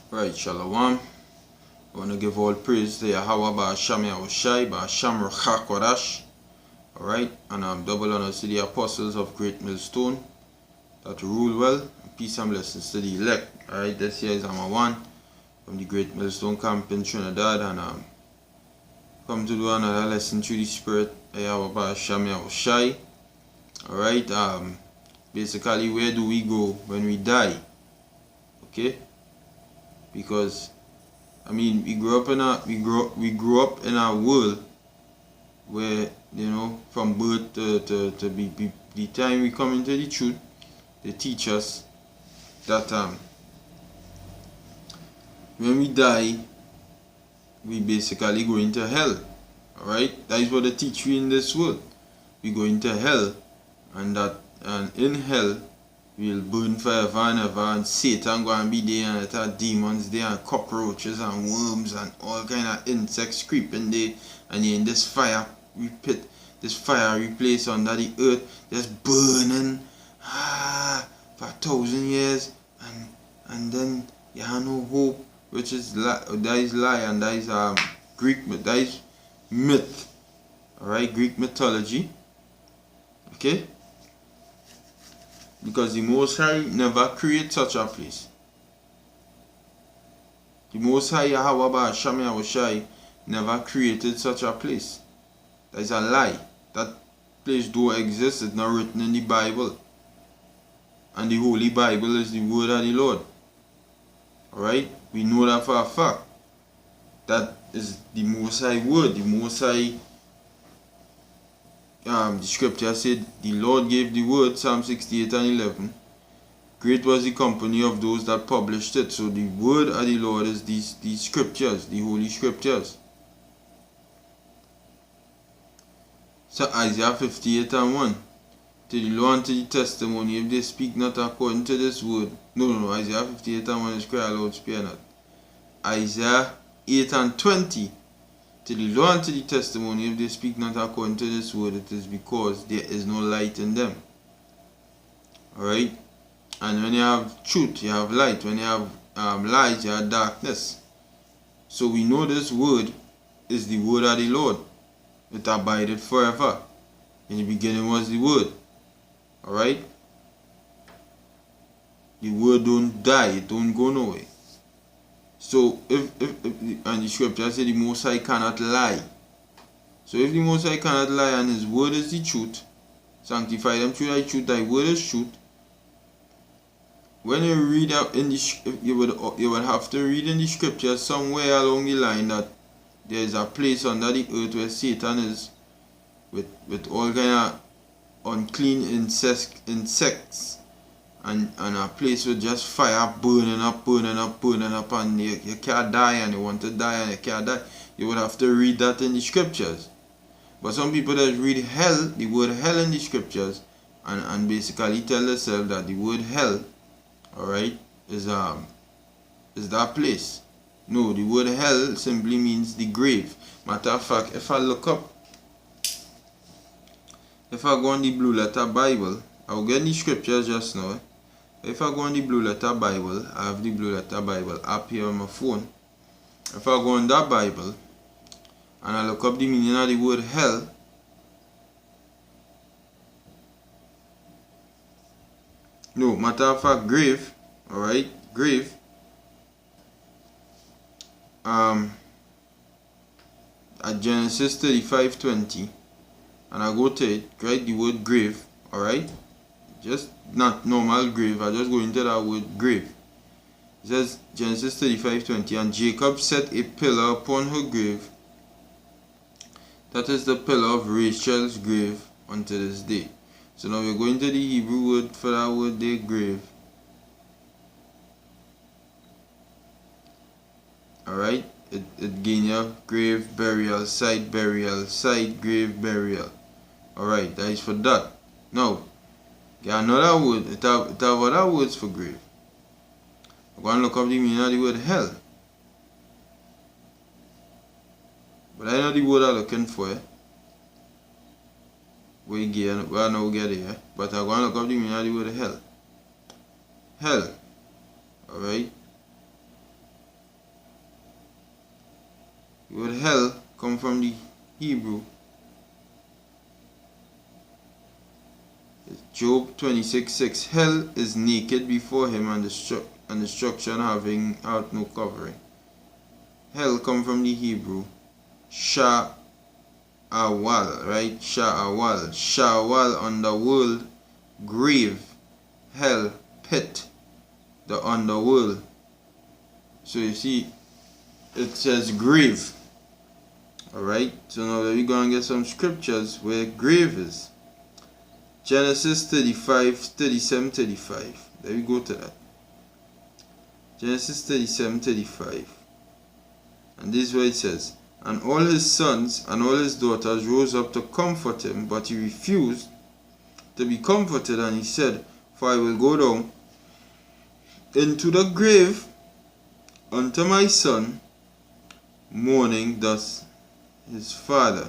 Right, Shalom. I want to give all praise to Yahweh Ba'asham Yahushai Ba'asham Ruach HaKodesh. Alright, and double honors to the apostles of Great Millstone that rule well, and peace and blessings to the elect. Alright, this here is Amma One from the Great Millstone Camp in Trinidad, and come to do another lesson through the Spirit of Yahweh Ba'asham Yahushai. Alright, basically, where do we go when we die? Okay? Because we grew up in a world where, from birth to the time we come into the truth, they teach us that when we die, we basically go into hell. Alright? That is what they teach you in this world. We go into hell, and in hell we'll burn forever and ever, and Satan go and be there, and there are demons there, and cockroaches and worms and all kind of insects creeping there, and you're in this fire pit, this fiery place under the earth, just burning for 1,000 years, and then you have no hope, which is that is lie, and that is that is myth. Alright, Greek mythology. Okay? Because the Most High never created such a place. The Most High Yahweh Ba'asham Yahushai never created such a place. That is a lie. That place don't exist. It's not written in the Bible. And the Holy Bible is the word of the Lord. Alright? We know that for a fact. That is the Most High word. The Most High the scripture said, the Lord gave the word, Psalm 68 and 11. Great was the company of those that published it. So the word of the Lord is these scriptures, the holy scriptures. So Isaiah 58 and 1. To the law and to the testimony, if they speak not according to this word. No, Isaiah 58 and 1 is cry aloud, spare not. Isaiah 8 and 20. To the law and to the testimony, if they speak not according to this word, it is because there is no light in them. Alright? And when you have truth, you have light. When you have light, you have darkness. So we know this word is the word of the Lord. It abided forever. In the beginning was the word. Alright? The word don't die, it don't go nowhere. So if and the scripture says the Most High cannot lie. So if the Most High cannot lie and his word is the truth, sanctify them through thy truth, thy word is truth. When you read out in the you would have to read in the scripture somewhere along the line that there is a place under the earth where Satan is with all kind of unclean insects. And a place with just fire burning up, and you can't die, and you want to die, and you can't die. You would have to read that in the scriptures. But some people that read hell, the word hell in the scriptures, and basically tell themselves that the word hell, alright, is that place. No, the word hell simply means the grave. Matter of fact, if I go on the Blue Letter Bible, I'll get the scriptures just now. If I go on the Blue Letter Bible, I have the Blue Letter Bible app here on my phone. If I go on that Bible and I look up the meaning of the word hell, no, matter of fact, grave, alright, grave, at Genesis 35:20, and I go to it, write the word grave, alright, just not normal grave, I just go into that word grave. It says Genesis 35:20, and Jacob set a pillar upon her grave. That is the pillar of Rachel's grave unto this day. So now we're going to the Hebrew word for that word there, grave. Alright, it gain your grave, burial, site, grave, burial. Alright, that is for that. Now, get another word, it have other words for grave. I'm going to look up the meaning of the word hell. But I know the word I'm looking for. We now get here. But I'm going to look up the meaning of the word hell. Hell. Alright. hell come from the Hebrew. Job 26:6. Hell is naked before him, and destruction having out no covering. Hell come from the Hebrew Sha'awal, right? Sha'awal. Sha'awal, underworld, grave, hell, pit, the underworld. So you see, it says grave. Alright, so now we're going to get some scriptures where grave is. Genesis 35, 37, 35. There we go to that. Genesis 37, 35. And this is what it says. And all his sons and all his daughters rose up to comfort him, but he refused to be comforted, and he said, for I will go down into the grave unto my son, mourning. Thus his father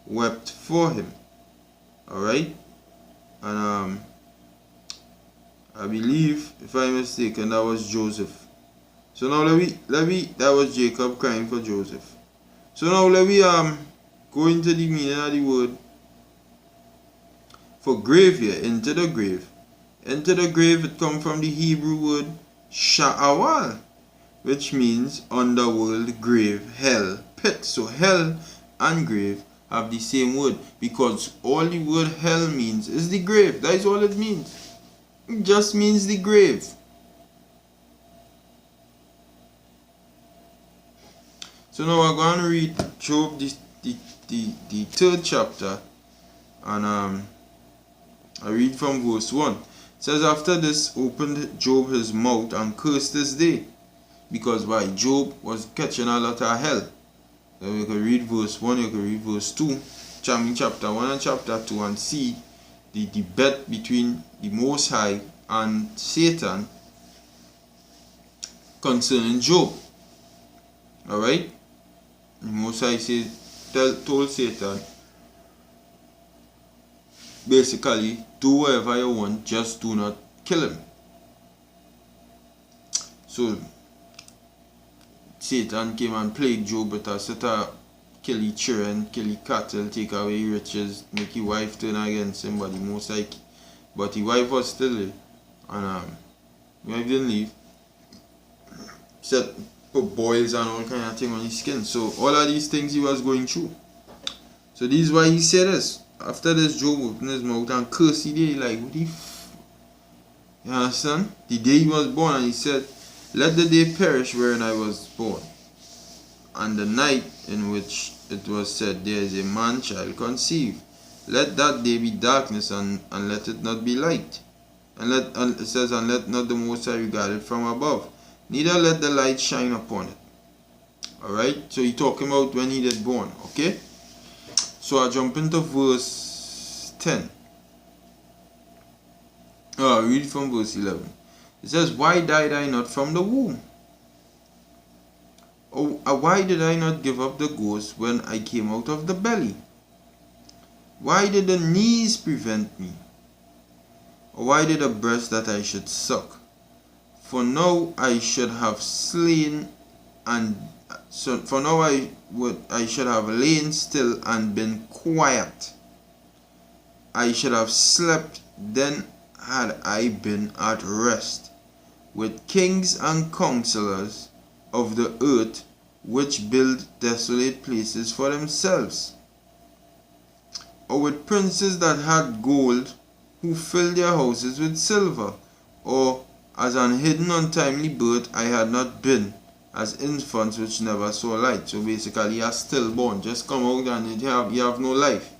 wept for him. Alright? And I believe, if I'm mistaken, that was Joseph. So now that was Jacob crying for Joseph. So now let me go into the meaning of the word for grave here. Into the grave. Into the grave, it comes from the Hebrew word Sha'awal, which means underworld, grave, hell, pit. So hell and grave have the same word, because all the word hell means is the grave. That is all it means. It just means the grave. So now we're going to read Job, the third chapter, and I read from verse 1. It says, after this opened Job his mouth and cursed this day, because why? Job was catching a lot of hell. So you can read verse 1, you can read verse 2, chapter 1 and chapter 2, and see the debate between the Most High and Satan concerning Job. Alright? The Most High told Satan, basically, do whatever you want, just do not kill him. So Satan came and plagued Job with a set of kill his children, kill his cattle, take away his riches, make his wife turn against him, but the Most High, but his wife was still there, and his wife didn't leave. Put boils and all kind of thing on his skin. So all of these things he was going through. So this is why he said this. After this, Job opened his mouth and cursed the day. Like, what the you understand? The day he was born, and he said, let the day perish wherein I was born, and the night in which it was said, there is a man child conceived. Let that day be darkness, and let it not be light. And it says, and let not the Most High regard it from above, neither let the light shine upon it. Alright, so he talking about when he did born. Okay, so I jump into verse 10. I read from verse 11. It says, why died I not from the womb? Oh, why did I not give up the ghost when I came out of the belly? Why did the knees prevent me? Or why did the breast that I should suck? For now I should have slain, and so for now I should have lain still and been quiet. I should have slept, then had I been at rest, with kings and counselors of the earth, which build desolate places for themselves, or with princes that had gold, who filled their houses with silver, or as an hidden untimely birth I had not been, as infants which never saw light. So basically, you are stillborn, just come out and you have no life.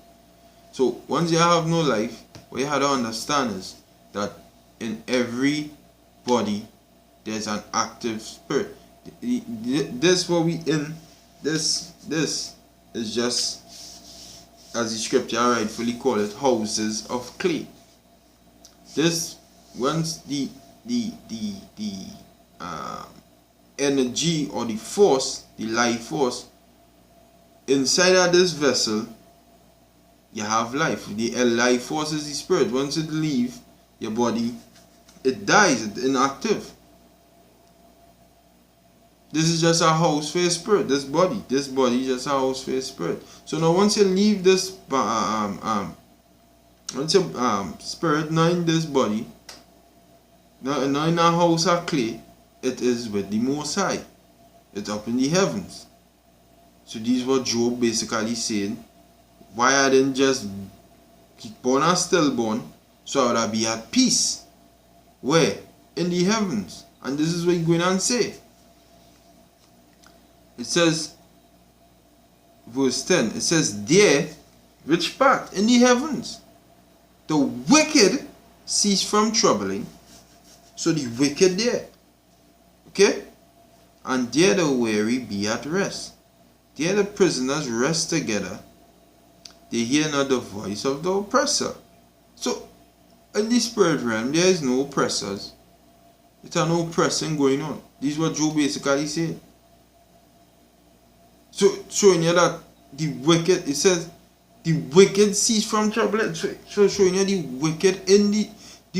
So once you have no life, what you have to understand is that in every body there's an active spirit. This what we in. This is just, as the scripture rightfully call it, houses of clay. This, once the energy or the force, the life force inside of this vessel, you have life. The life force is the spirit. Once it leaves your body, it dies, it's inactive. This is just a house for a spirit. This body is just a house for a spirit. So now once you leave this once your spirit now in this body, now in a house of clay, it is with the Most High. It's up in the heavens. So this is what Job basically saying. Why I didn't just keep born and stillborn, so I would be at peace. Where? In the heavens. And this is what he's going on say. It says, verse 10, it says, there, which part? In the heavens. The wicked cease from troubling. So the wicked there. Okay? And there the weary be at rest. There the prisoners rest together. They hear not the voice of the oppressor. So, in the spirit realm, there is no oppressors. There are no oppressing going on. This is what Job basically said. So, showing you that the wicked, it says, the wicked cease from trouble. So, showing you the wicked in the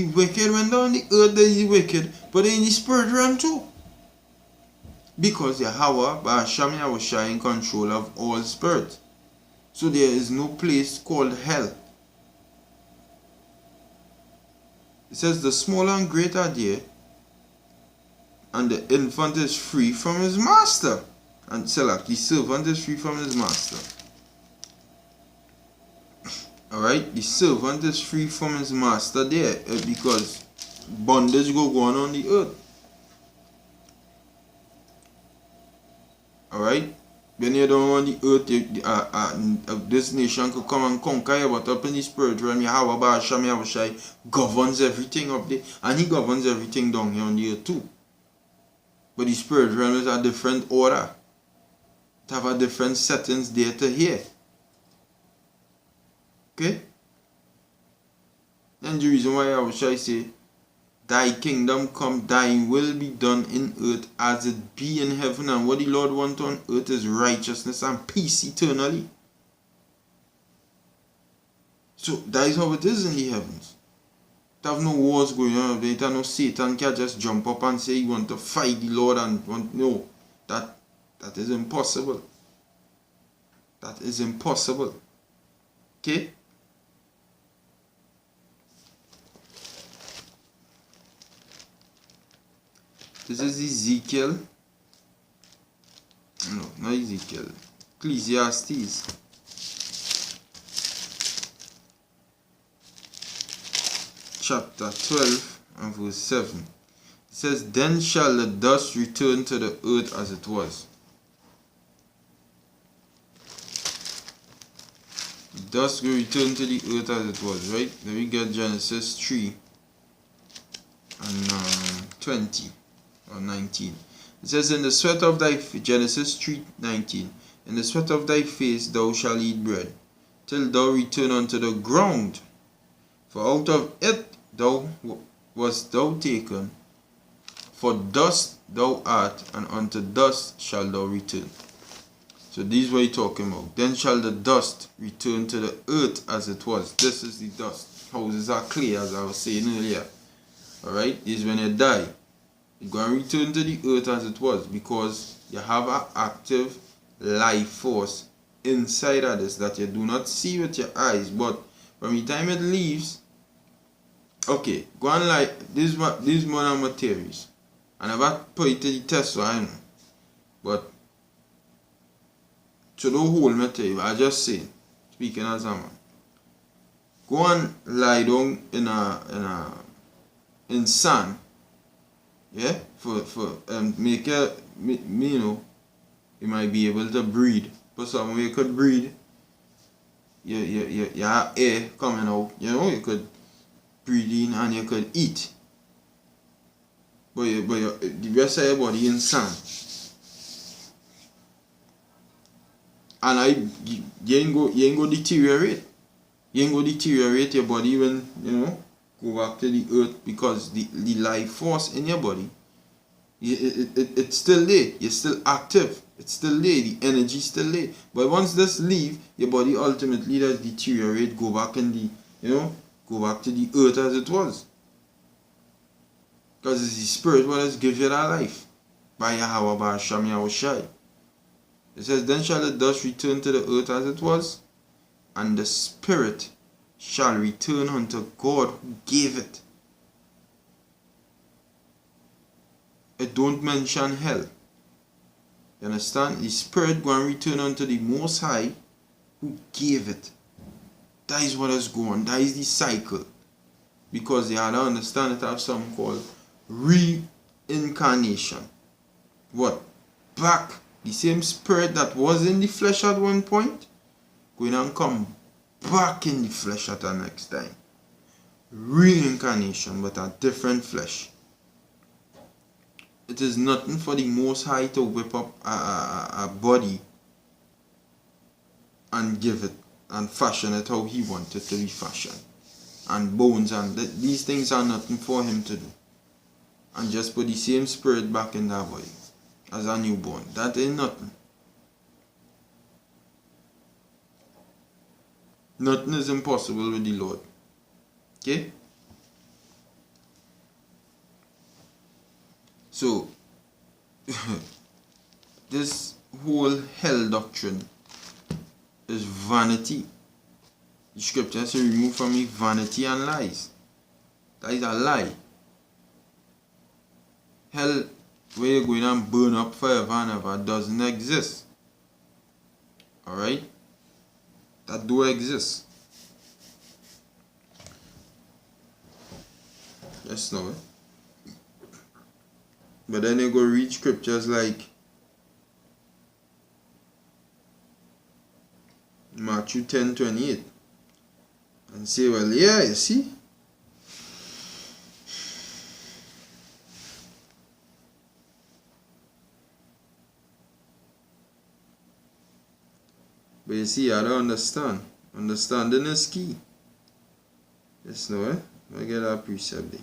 wicked went down the earth, there is the wicked, but in the spirit realm too. Because Yahweh, by Hashem Yahushua, in control of all spirits. So there is no place called hell. It says the small and great are there, and the infant is free from his master. And Selak, the servant is free from his master. Alright, the servant is free from his master there, because bondage go on the earth. Alright, when you don't want the earth, this nation could come and conquer you, but up in the spirit realm, Yahweh Hashem Yahushai governs everything up there, and he governs everything down here on the earth too. But the spirit realm is a different order. It have a different settings there to here. Okay? And the reason why Yahushai say, thy kingdom come, thy will be done in earth as it be in heaven. And what the Lord wants on earth is righteousness and peace eternally. So that is how it is in the heavens. There have no wars going on. There no Satan can just jump up and say he want to fight the Lord and want, no. That is impossible. That is impossible. Okay? This is Ezekiel. No, not Ezekiel. Ecclesiastes. Chapter 12 and verse 7. It says, then shall the dust return to the earth as it was. The dust will return to the earth as it was, right? Then we get Genesis 3 and 20. Or 19. It says, in the sweat of thy Genesis 3:19, in the sweat of thy face thou shalt eat bread, till thou return unto the ground. For out of it thou wast thou taken, for dust thou art, and unto dust shalt thou return. So this is what he's talking about. Then shall the dust return to the earth as it was. This is the dust. Houses are clay, as I was saying earlier. Alright, this is when you die. It's going to return to the earth as it was, because you have an active life force inside of this that you do not see with your eyes, but from the time it leaves, okay, go on like this one of my theories, and I've put it to the test, so I know, but so don't hold me to you, I just say, speaking as a man, go and lie down in sand. Yeah, for make you know, you might be able to breathe. But some way you could breathe, you have air coming out, you know, you could breathe in and you could eat. But the rest of your body in sand. And you ain't go deteriorate. You ain't go deteriorate your body when, you know, go back to the earth, because the life force in your body, it's still there. You're still active. It's still there. The energy still there. But once this leave, your body ultimately does deteriorate, go back in the, you know, go back to the earth as it was. Because it's the spirit what has given you that life. by Yahweh Ba'asham Yahushai. It says, then shall the dust return to the earth as it was, and the spirit shall return unto God who gave it. It don't mention hell. You understand? The spirit going to return unto the Most High who gave it. That is what is going on. That is the cycle. Because they had to understand it have something called reincarnation. What? Back. The same spirit that was in the flesh at one point, going to come back in the flesh at the next time. Reincarnation, but a different flesh. It is nothing for the Most High to whip up a body and give it and fashion it how he wanted to be fashioned. And bones and these things are nothing for him to do. And just put the same spirit back in that body as a newborn. That ain't nothing. Nothing is impossible with the Lord. Okay? So, this whole hell doctrine is vanity. The scripture says, remove from me vanity and lies. That is a lie. Hell, where you're going and burn up forever and ever, doesn't exist. Alright? That do exist. Yes, no. But then you go read scriptures like Matthew 10:28 and say, well, yeah, you see. But you see, I don't understand. Understanding is key. Yes, no, eh? I get that precept there.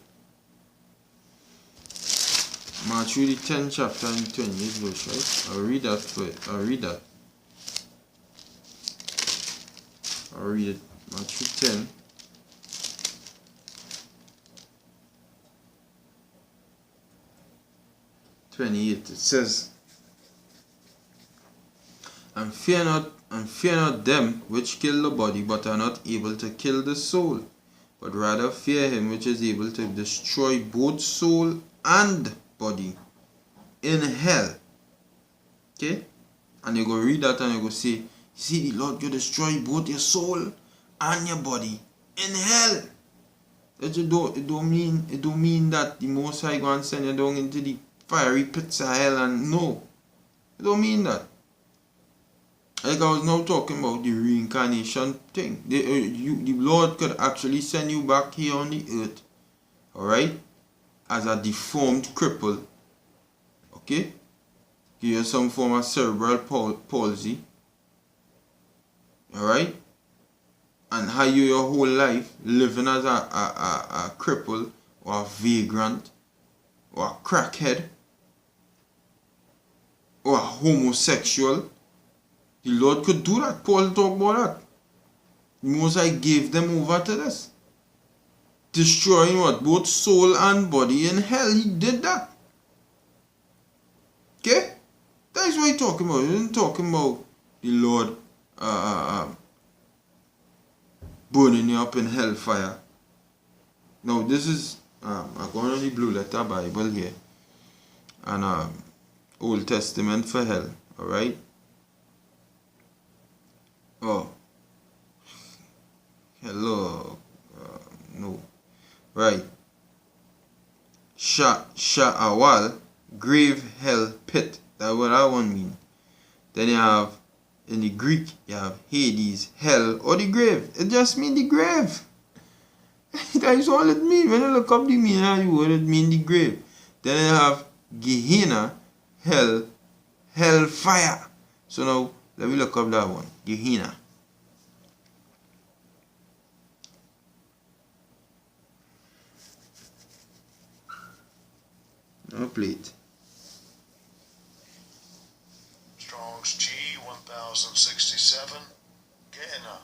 Matthew the 10th chapter and 28th verse, right? I'll read that for it. I'll read that. I'll read it. Matthew 10. It says, and fear not them which kill the body, but are not able to kill the soul, but rather fear him which is able to destroy both soul and body in hell. Okay? And you go read that and you go say, see, the Lord will destroy both your soul and your body in hell. It don't mean that the Most High going to send you down into the fiery pits of hell, and no. It don't mean that. Like I was now talking about the reincarnation thing. The Lord could actually send you back here on the earth, alright, as a deformed cripple, okay? Give you some form of cerebral palsy, alright? And how you your whole life living as a cripple or a vagrant or a crackhead or a homosexual. The Lord could do that. Paul talked about that. Most High gave them over to this. Destroying what? Both soul and body in hell. He did that. Okay? That is what he's talking about. He isn't talking about the Lord burning you up in hellfire. Now this is, I'm going on the Blue Letter Bible here. And Old Testament for hell. Alright? Oh, hello, no, right, Sha'awal, grave, hell, pit, that's what that one means. Then you have, in the Greek, you have Hades, hell, or the grave. It just means the grave. That is all it means. When you look up the meaning of the word, it means the grave. Then you have Gehenna, hell, hellfire. So now, let me look up that one. Gehenna. I'll play it. Strong's G 1067. Gehenna.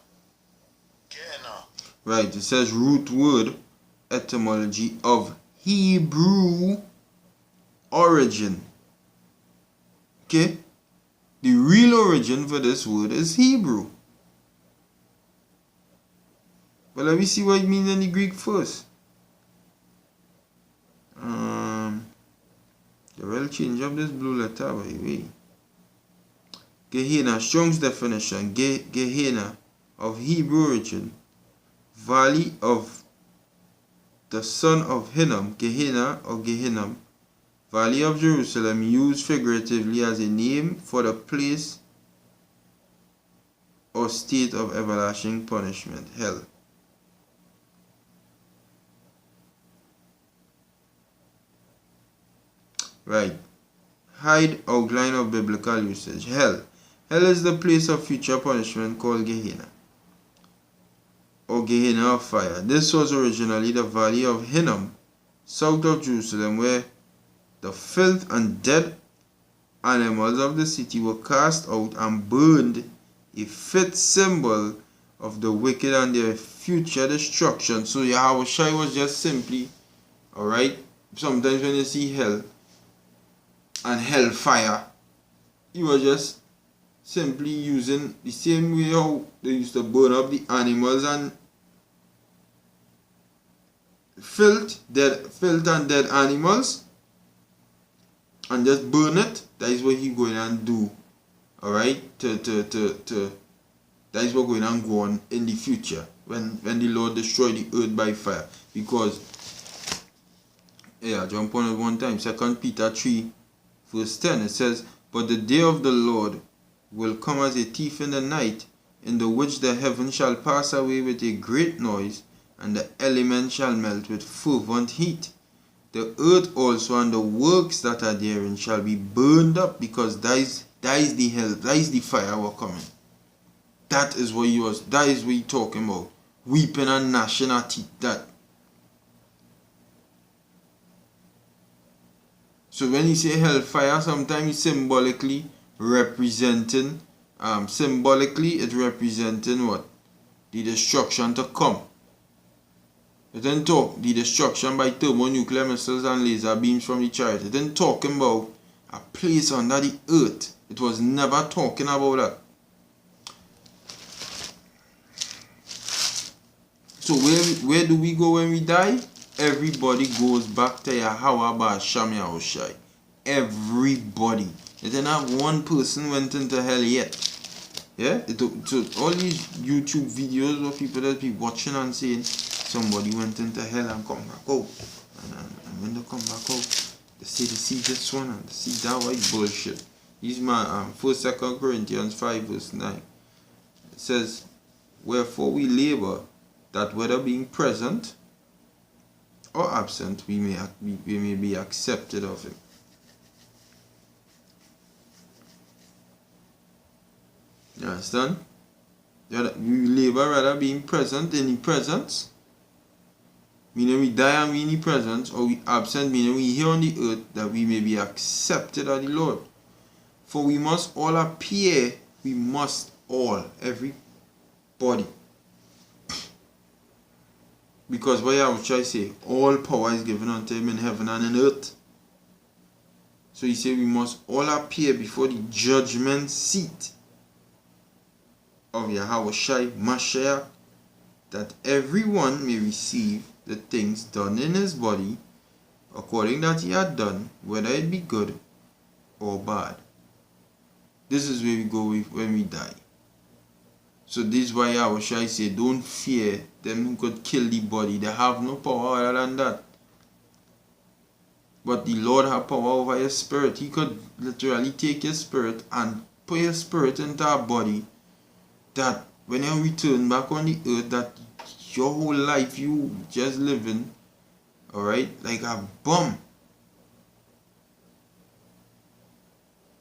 Right, it says root word etymology of Hebrew origin. Okay? The real origin for this word is Hebrew. But let me see what it means in the Greek first. They will change up this blue letter by the way. Gehenna, Strong's definition. Gehenna, of Hebrew origin, valley of the son of Hinnom, Gehenna or Gehinnom, valley of Jerusalem, used figuratively as a name for the place or state of everlasting punishment, hell. Right. Hide outline of biblical usage. Hell. Hell is the place of future punishment called Gehenna, or Gehenna of fire. This was originally the valley of Hinnom, south of Jerusalem, where the filth and dead animals of the city were cast out and burned, a fit symbol of the wicked and their future destruction. So Yahushua was just simply, alright, sometimes when you see hell and hellfire, he was just simply using the same way how they used to burn up the animals and filth and dead animals and just burn it. That is what he going and do. Alright? That is what going and go on in the future when the Lord destroy the earth by fire. Because jump on it one time. 2 Peter 3 verse 10, it says, "But the day of the Lord will come as a thief in the night, in the which the heaven shall pass away with a great noise, and the elements shall melt with fervent heat. The earth also and the works that are therein shall be burned up," because that is the hell, that is the fire we're coming. That is what he talking about. Weeping and gnashing at teeth. That. So when you say hellfire, sometimes it's symbolically representing, it representing what? The destruction to come. It didn't talk the destruction by thermonuclear missiles and laser beams from the chariot. It didn't talking about a place under the earth. It was never talking about that. So where do we go when we die? Everybody goes back to Yahweh Ba'asham Yahushai. Everybody. They didn't have one person went into hell yet. Yeah? So all these YouTube videos of people that be watching and saying somebody went into hell and come back out. And when they come back out, they say they see this one and they see that white bullshit. This is my 1-2 Corinthians 5 verse 9. It says, "Wherefore we labor, that whether being present or absent, we may be accepted of him." You understand? We labor rather being present in the presence, meaning we die and we in the presence, or we absent, meaning we here on the earth, that we may be accepted of the Lord. For we must all appear, everybody. Because what I would try to say, all power is given unto him in heaven and in earth. So he said we must all appear before the judgment seat of Yahushua Mashiach, that everyone may receive the things done in his body according that he had done, whether it be good or bad. This is where we go when we die. So this is why Yahushua say, don't fear them who could kill the body. They have no power other than that. But the Lord has power over your spirit. He could literally take your spirit and put your spirit into a body that when you return back on the earth, that your whole life you just living, alright, like a bum.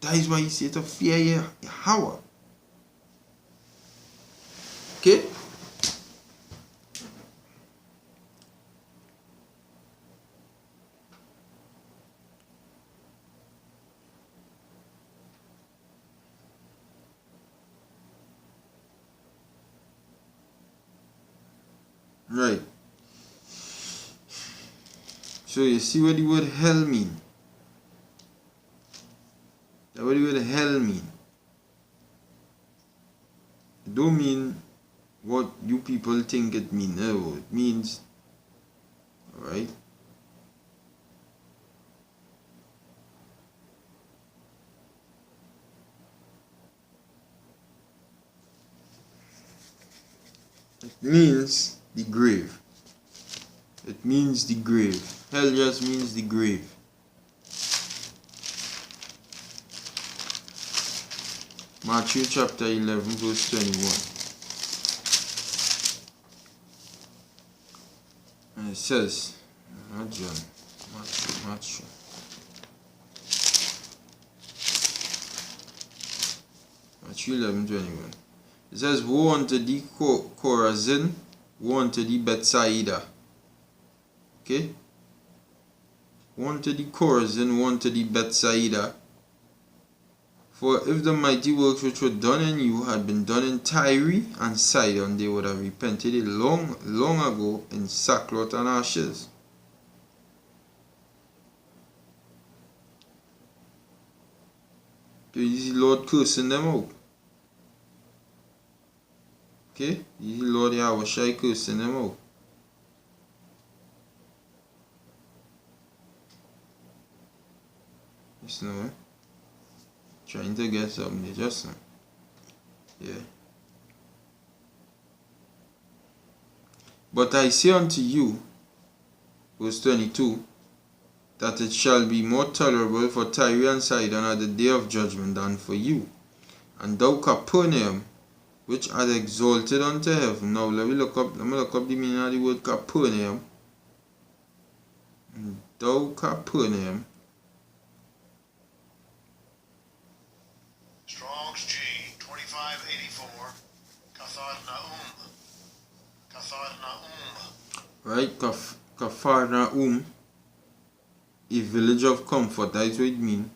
That is why he said to fear Yahweh. Okay? Right. So you see what the word hell mean? What do the hell mean? It don't mean what you people think it means. No, it means, alright? It means the grave. It means the grave. Hell just means the grave. Matthew chapter 11 verse 21. And it says, not John, Matthew. Matthew 11:21. It says, woe unto thee, Chorazin, woe unto thee, Bethsaida. Okay? Woe unto thee, Chorazin, woe unto thee, Bethsaida. For if the mighty works which were done in you had been done in Tyre and Sidon, they would have repented it long ago in sackcloth and ashes. So you see Lord cursing them out. Okay? You see Lord Yahushua cursing them out. Yes, no, eh? Trying to get something just now. Yeah. But I say unto you, verse 22, that it shall be more tolerable for Tyre and Sidon at the day of judgment than for you. And thou Capernaum, which art exalted unto heaven. Now let me look up the meaning of the word Capernaum. And thou Capernaum. Strong's G 2584. Capharnaum. Right, Capharnaum, a village of comfort, that's what it means.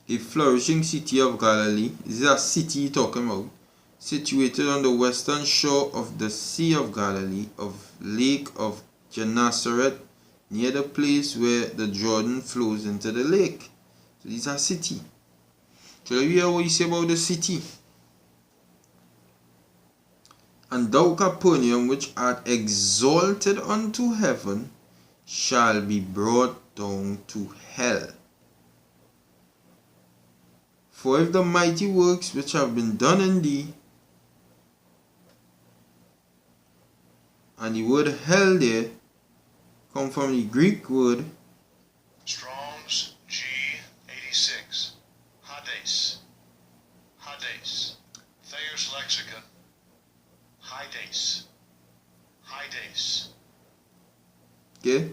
A flourishing city of Galilee. This is a city you're talking about. Situated on the western shore of the Sea of Galilee, of Lake of Gennesaret, near the place where the Jordan flows into the lake. So this is a city. So let me hear what you say about the city. And thou Capernaum, which art exalted unto heaven, shall be brought down to hell. For if the mighty works which have been done in thee, and the word hell there come from the Greek word Strong's G 86. Hades. Thayer's Lexicon. Hades. Okay,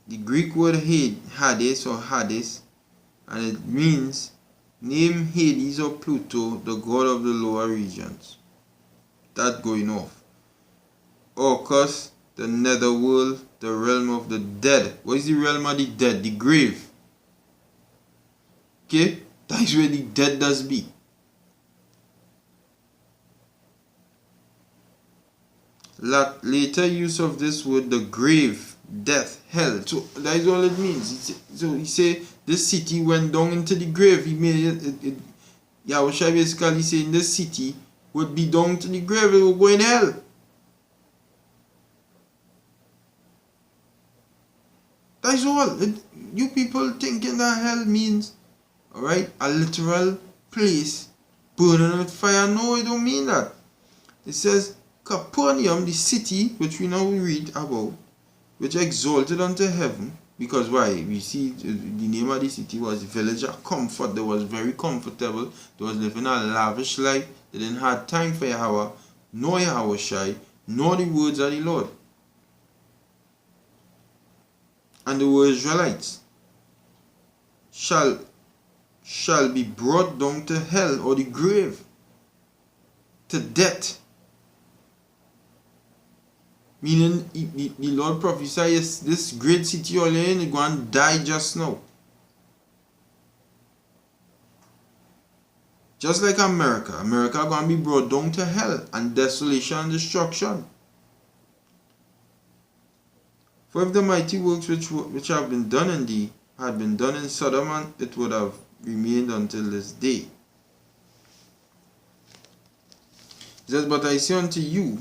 the Greek word Hades or Hades, and it means name Hades or Pluto, the god of the lower regions. That going off. Orcus, the netherworld, the realm of the dead. What is the realm of the dead? The grave. Okay, that is where the dead does be. Later use of this word, the grave, death, hell. So that is all it means. So he say this city went down into the grave. He made it Yahushua basically saying this city would be down to the grave. It would go in hell. That's all. You people thinking that hell means, alright, a literal place burning with fire. No, it don't mean that. It says Capernaum, the city, which we now read about, which exalted unto heaven. Because why? We see the name of the city was Village of Comfort. They was very comfortable. They was living a lavish life. They didn't have time for Yahweh, nor Yahushai, nor the words of the Lord. And the Israelites shall be brought down to hell or the grave, to death. Meaning the Lord prophesied this great city you're in is going to die just now. Just like America. America is going to be brought down to hell and desolation and destruction. For if the mighty works which have been done in thee had been done in Sodom, and it would have remained until this day. It says, but I say unto you,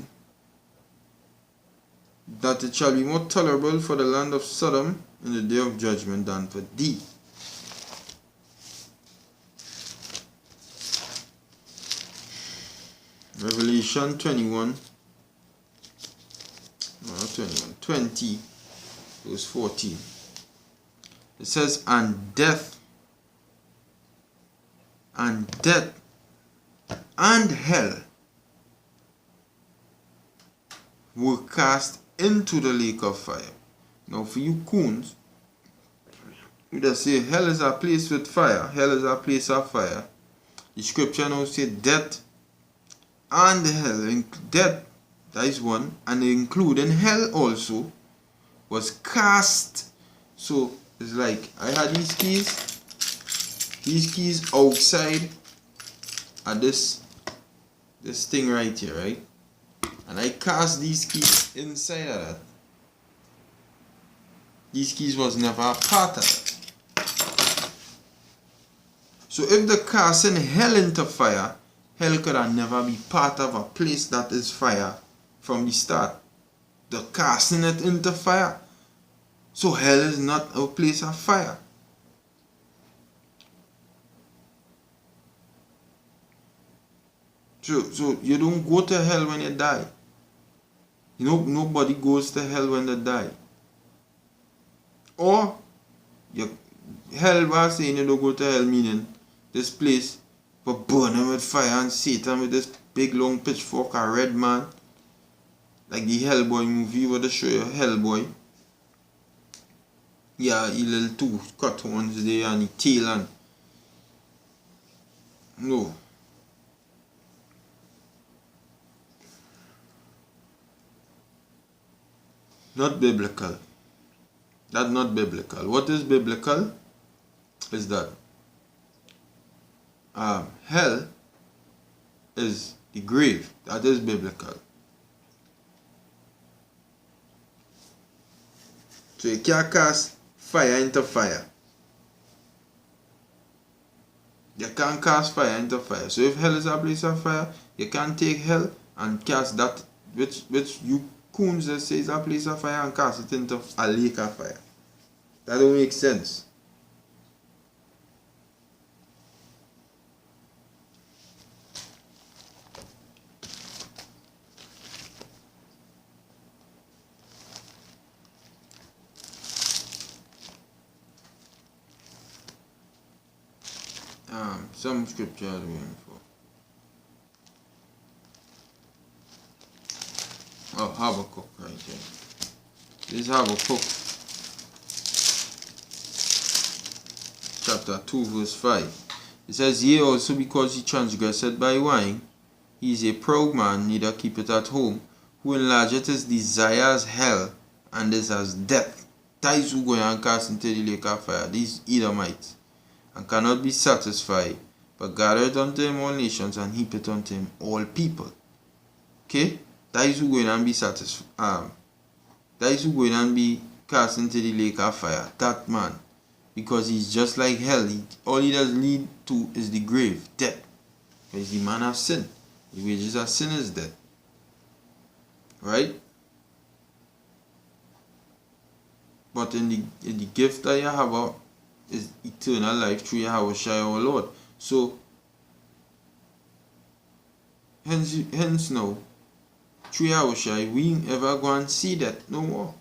that it shall be more tolerable for the land of Sodom in the day of judgment than for thee. Revelation 20 verse 14. It says, and death and hell were cast into the lake of fire. Now for you coons, you just say hell is a place with fire, hell is a place of fire. The scripture now say death and hell, death, that is one, and including hell also, was cast. So it's like I had these keys outside at this thing right here, right? And I cast these keys inside of that. These keys was never a part of it. So if the casting hell into fire, hell could have never be part of a place that is fire from the start. The casting it into fire. So hell is not a place of fire. So you don't go to hell when you die. You know, nobody goes to hell when they die. Or hell was saying you don't go to hell, meaning this place for burning with fire and Satan with this big long pitchfork, a red man. Like the Hellboy movie where they show you Hellboy. Yeah, he little two cut ones there and the tail and no. Not biblical. That's not biblical. What is biblical is that hell is the grave. That is biblical. So you can't cast fire into fire. You can't cast fire into fire. So if hell is a place of fire, you can't take hell and cast that which you coons just say is a place of fire and cast it into a lake of fire. That don't make sense. Some scripture I'm waiting for. Oh, Habakkuk right here. This is Habakkuk chapter 2 verse 5. It says, yea, also because he transgressed by wine, he is a proud man, neither keepeth at home, who enlargeth his desires hell, and is as death. That is who go and cast into the lake of fire, these Edomites, and cannot be satisfied, but gathered unto him all nations, and heapeth unto him all people. Okay? That is who going and be satisfied. That is who going and be cast into the lake of fire. That man. Because he's just like hell. All he does lead to is the grave, death. Because the man of sin. The wages of sin is death. Right? But in the gift that you have is eternal life through Yahushua our Lord. So, hence now, through Yahushua, we ever go and see that no more.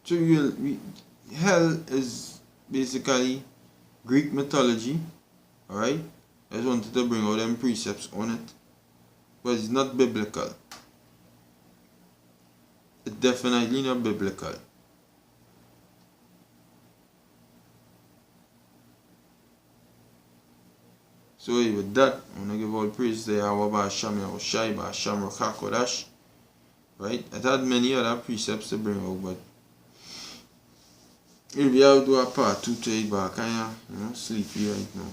So hell is basically Greek mythology, alright? I just wanted to bring out them precepts on it. But it's not biblical. It's definitely not biblical. So with that, I'm going to give all praise to Yahweh Ba'asham Yahushai Ba'asham Ruach HaKodesh. Right? I had many other precepts to bring out, but if we have to do a part 2 to it, but I kind of sleepy right now.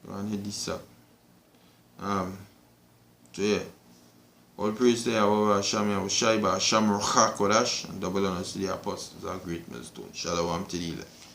Go and hit this up. So yeah. All praise to Yahweh Hashem Yahushai, Ba'asham Ruach HaKodesh, and double honors to the apostles of Great Millstone. Shalom to the elect.